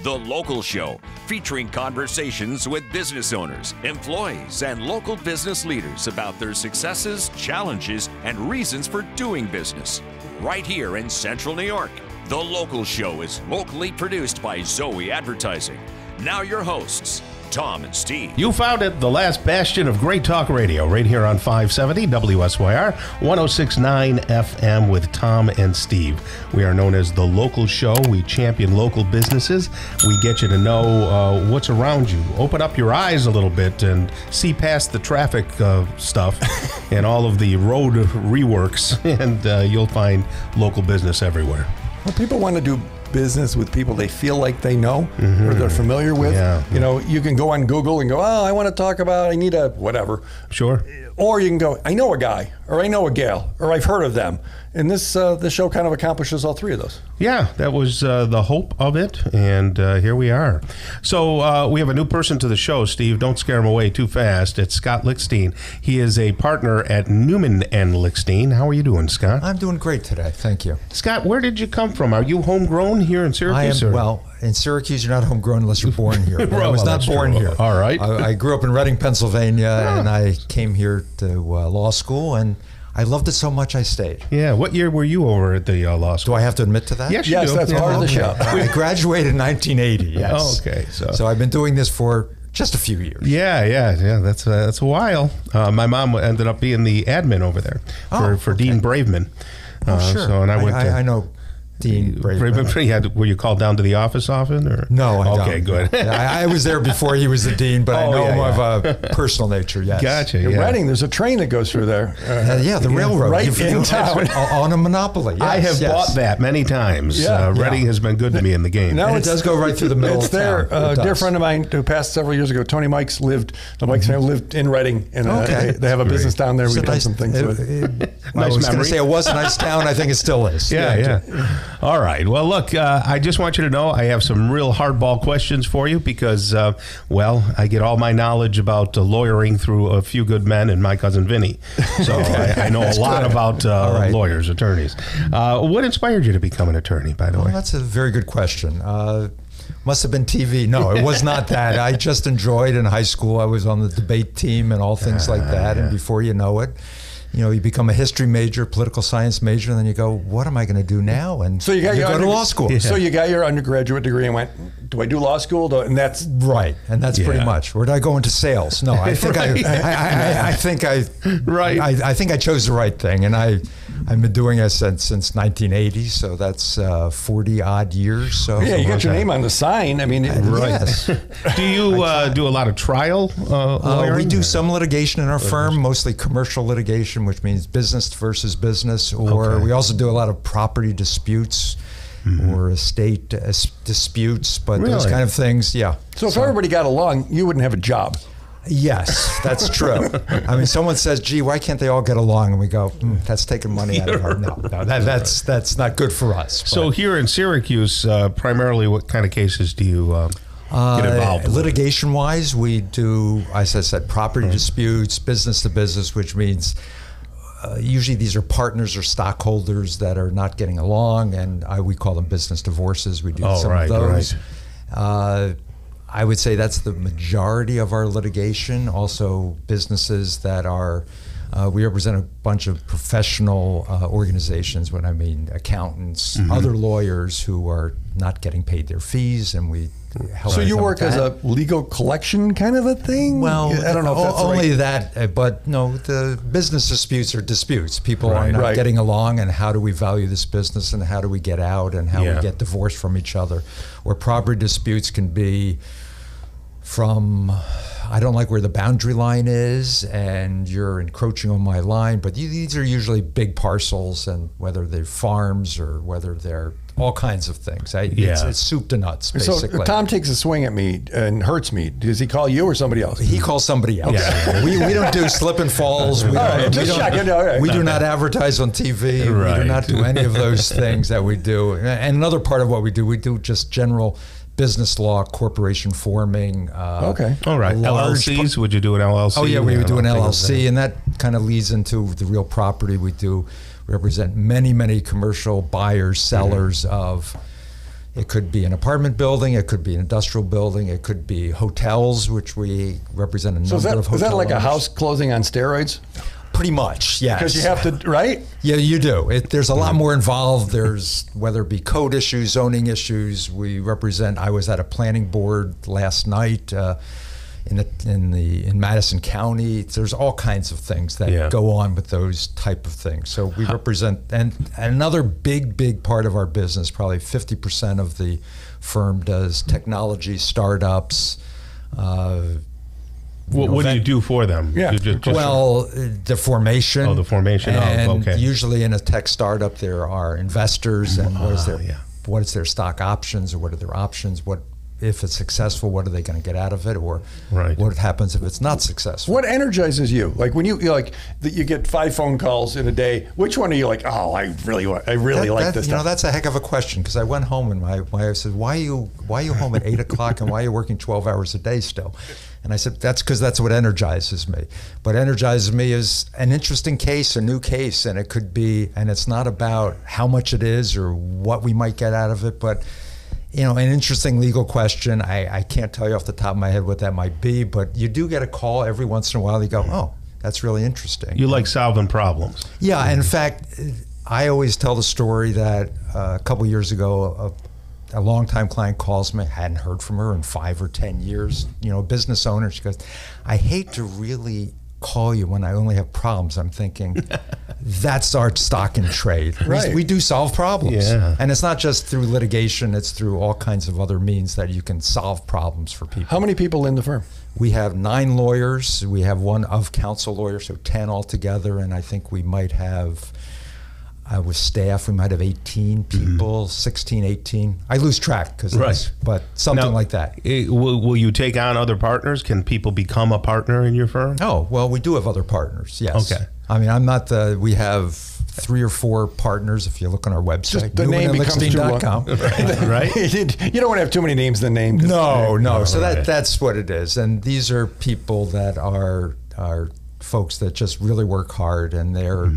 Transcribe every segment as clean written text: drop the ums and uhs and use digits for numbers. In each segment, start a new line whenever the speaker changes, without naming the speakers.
The Local Show, featuring conversations with business owners, employees, and local business leaders about their successes, challenges, and reasons for doing business. Right here in Central New York. The Local Show is locally produced by Zoey Advertising. Now your hosts, Tom and Steve.
You found it, the last bastion of great talk radio, right here on 570 WSYR, 106.9 FM with Tom and Steve. We are known as The Local Show. We champion local businesses. We get you to know what's around you. Open up your eyes a little bit and see past the traffic stuff and all of the road reworks, and you'll find local business everywhere.
Well, people want to do business with people they feel like they know or they're familiar with.
Yeah.
You know, you can go on Google and go, oh, I want to talk about, I need a whatever.
Sure.
Or you can go, I know a guy, or I know a gal, or I've heard of them. And this show kind of accomplishes all three of those.
Yeah, that was the hope of it, and here we are. So we have a new person to the show, Steve. Don't scare him away too fast. It's Scott Lickstein. He is a partner at Newman Lickstein. How are you doing, Scott?
I'm doing great today. Thank you.
Scott, where did you come from? Are you homegrown here in Syracuse?
Well, in Syracuse, you're not homegrown unless you're born here.
Well,
I was not born here.
All right.
I grew up in Reading, Pennsylvania, and I came here to law school, and I loved it so much I stayed.
Yeah. What year were you over at the law school?
Do I have to admit to that?
Yes, you do.
That's part of the show.
I graduated in 1980, yes.
Oh, okay.
So I've been doing this for just a few years.
Yeah. That's a while. My mom ended up being the admin over there for Dean Braveman.
Sure.
So, and
I know Dean Braveman.
Were you called down to the office often? Or?
No, I don't.
Okay, good.
I was there before he was the dean, but I know him of a personal nature, yes.
Gotcha.
In Reading, there's a train that goes through there.
The railroad.
Right in town.
On a monopoly. Yes,
I have bought that many times. Reading has been good to me in the game.
Now
it does go right through the middle
of town. It's there. A dear friend of mine who passed several years ago, Tony Mikes, the Mikes family lived in Reading, and they have a business down there. We've done some things with it.
I was going to say it was a nice town. I think it still is.
Yeah. All right. Well, look, I just want you to know I have some real hardball questions for you because, I get all my knowledge about lawyering through a few good men and my cousin Vinny. So I know a lot about lawyers, attorneys. What inspired you to become an attorney, by the way?
That's a very good question. Must have been TV. No, it was not that. I just enjoyed in high school. I was on the debate team and all things like that. And before you know it, you become a history major, political science major, and then you go, what am I going to do now? And
so you go to law school.
Yeah.
So you got your undergraduate degree and went, do I do law school? And that's
right. And that's pretty much. Or did I go into sales? No, I think I think I chose the right thing, and I've been doing it since 1980. So that's 40 odd years. So
you got your name on the sign. I mean,
yes.
Do you do a lot of trial lawyering?
We do some litigation in our firm, mostly commercial litigation, which means business versus business, or we also do a lot of property disputes or estate disputes, but those kind of things,
So if everybody got along, you wouldn't have a job.
Yes, that's true. I mean, someone says, gee, why can't they all get along? And we go, that's taking money out of our... No, that's not good for us.
So here in Syracuse, primarily what kind of cases do you get involved with?
Litigation-wise, we do, as I said, property disputes, business to business, which means usually these are partners or stockholders that are not getting along, and we call them business divorces. We do some of those. I would say that's the majority of our litigation. Also, businesses that are, we represent a bunch of professional organizations, what I mean accountants, other lawyers who are not getting paid their fees, and we help.
So you work as a legal collection kind of a thing?
Well,
I don't know if that's
only
right.
that, but no, the business disputes are disputes. People are not getting along, and how do we value this business, and how do we get out, and how we get divorced from each other. Or property disputes can be from, I don't like where the boundary line is, and you're encroaching on my line, but these are usually big parcels, and whether they're farms or whether they're all kinds of things. It's soup to nuts, basically.
So if Tom takes a swing at me and hurts me, does he call you or somebody else?
He calls somebody else. Yeah. we don't do slip and falls. We do not advertise on TV. We do not do any of those things that we do. And another part of what we do just general business law, corporation forming.
All right. LLCs, would you do an LLC?
Oh, yeah, we would do an LLC, and that kind of leads into the real property we do. We represent many, many commercial buyers, sellers of It could be an apartment building. It could be an industrial building. It could be hotels, which we represent a number of hotel
is that like
owners.
a house closing on steroids?
Pretty much, yes.
Because you have to, right?
Yeah, you do. There's a lot more involved. There's, whether it be code issues, zoning issues. We represent. I was at a planning board last night in Madison County. There's all kinds of things that go on with those type of things. So we represent, and another big part of our business, probably 50% of the firm does technology startups.
What do you do for them?
Yeah.
The formation.
Oh, the formation.
And
okay.
Usually in a tech startup, there are investors, and what is their stock options, or what are their options? What, if it's successful, what are they going to get out of it, or what happens if it's not successful?
What energizes you? Like when you get 5 phone calls in a day, which one are you like? Oh, I really like this stuff.
That's a heck of a question, because I went home and my wife said, "Why are you home at 8 o'clock and why are you working 12 hours a day still?" And I said, that's because that's what energizes me. What energizes me is an interesting case, a new case, and it could be, and it's not about how much it is or what we might get out of it, but an interesting legal question. I can't tell you off the top of my head what that might be, but you do get a call every once in a while. You go, oh, that's really interesting.
You like solving problems.
Yeah, in fact, I always tell the story that a couple years ago, a longtime client calls me, hadn't heard from her in 5 or 10 years, a business owner. She goes, I hate to really call you when I only have problems. I'm thinking, that's our stock in trade.
Right.
We do solve problems.
Yeah.
And it's not just through litigation, it's through all kinds of other means that you can solve problems for people.
How many people in the firm?
We have 9 lawyers. We have 1 of-counsel lawyer, so 10 altogether. And I think we might have, with staff, we might have 18 people, 16, 18. I lose track, but something like that.
Will you take on other partners? Can people become a partner in your firm?
Oh, well, we do have other partners, yes.
Okay.
I mean, I'm not we have 3 or 4 partners if you look on our website.
Just the name becomes too long.
Right?
You don't want to have too many names in the name.
No. So that's what it is. And these are people that are folks that just really work hard, and they're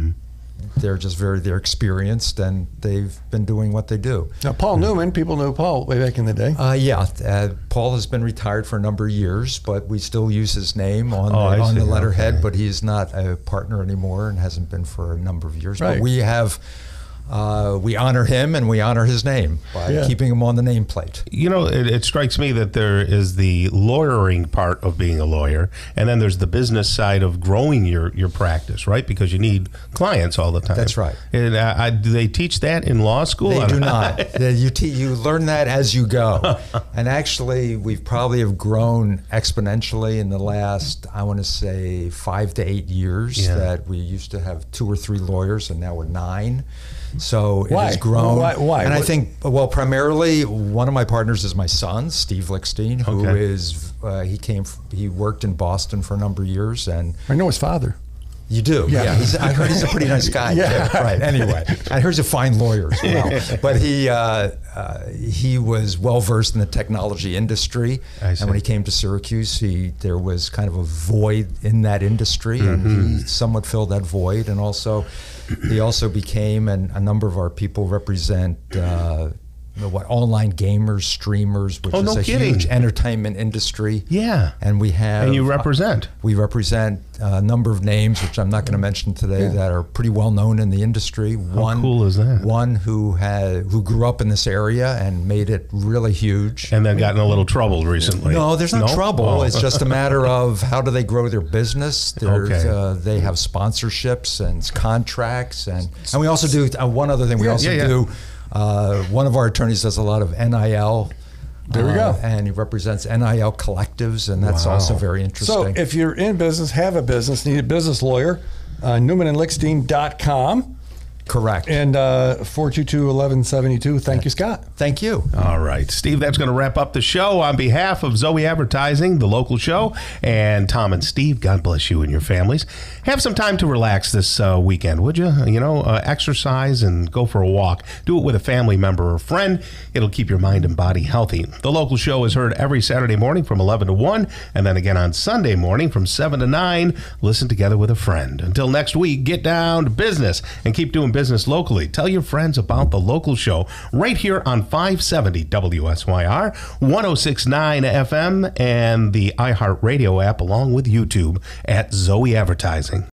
just they're experienced, and they've been doing what they do.
Now, Paul Newman, people knew Paul way back in the day.
Paul has been retired for a number of years, but we still use his name on the letterhead, but he's not a partner anymore and hasn't been for a number of years.
Right.
But we have, we honor him and we honor his name by keeping him on the nameplate.
It strikes me that there is the lawyering part of being a lawyer, and then there's the business side of growing your practice, right? Because you need clients all the time.
That's right.
And, do they teach that in law school?
They do not. You learn that as you go. And actually, we've probably have grown exponentially in the last, I want to say, 5 to 8 years. That we used to have 2 or 3 lawyers, and now we're 9. So it has grown.
Why?
And I think, primarily, one of my partners is my son, Steve Lickstein, who is, he worked in Boston for a number of years. And
I know his father.
You do? Yeah. I heard he's a pretty nice guy.
Yeah.
Right. Anyway, I heard he's a fine lawyer as well. But he was well-versed in the technology industry. And when he came to Syracuse, there was kind of a void in that industry, and he somewhat filled that void. And also, he also became, and a number of our people represent online gamers, streamers, which is a huge entertainment industry.
Yeah.
And we have...
And you represent.
We represent a number of names, which I'm not going to mention today, that are pretty well known in the industry.
How cool is that?
One who grew up in this area and made it really huge.
And then got in a little trouble recently.
No, there's no trouble. Oh. It's just a matter of how do they grow their business. They have sponsorships and contracts. And we also do one other thing. We also do... one of our attorneys does a lot of NIL.
There we go.
And he represents NIL collectives, and that's also very interesting.
So if you're in business, have a business, need a business lawyer, NewmanandLickstein.com.
Correct.
And 422-1172. Thank you, Scott.
Thank you.
All right, Steve, that's going to wrap up the show. On behalf of Zoey Advertising, the local show, and Tom and Steve, God bless you and your families. Have some time to relax this weekend, would you? Exercise and go for a walk. Do it with a family member or friend. It'll keep your mind and body healthy. The local show is heard every Saturday morning from 11 to 1, and then again on Sunday morning from 7 to 9. Listen together with a friend. Until next week, get down to business and keep doing business business locally. Tell your friends about the local show right here on 570 WSYR, 106.9 FM, and the iHeartRadio app, along with YouTube at Zoey Advertising.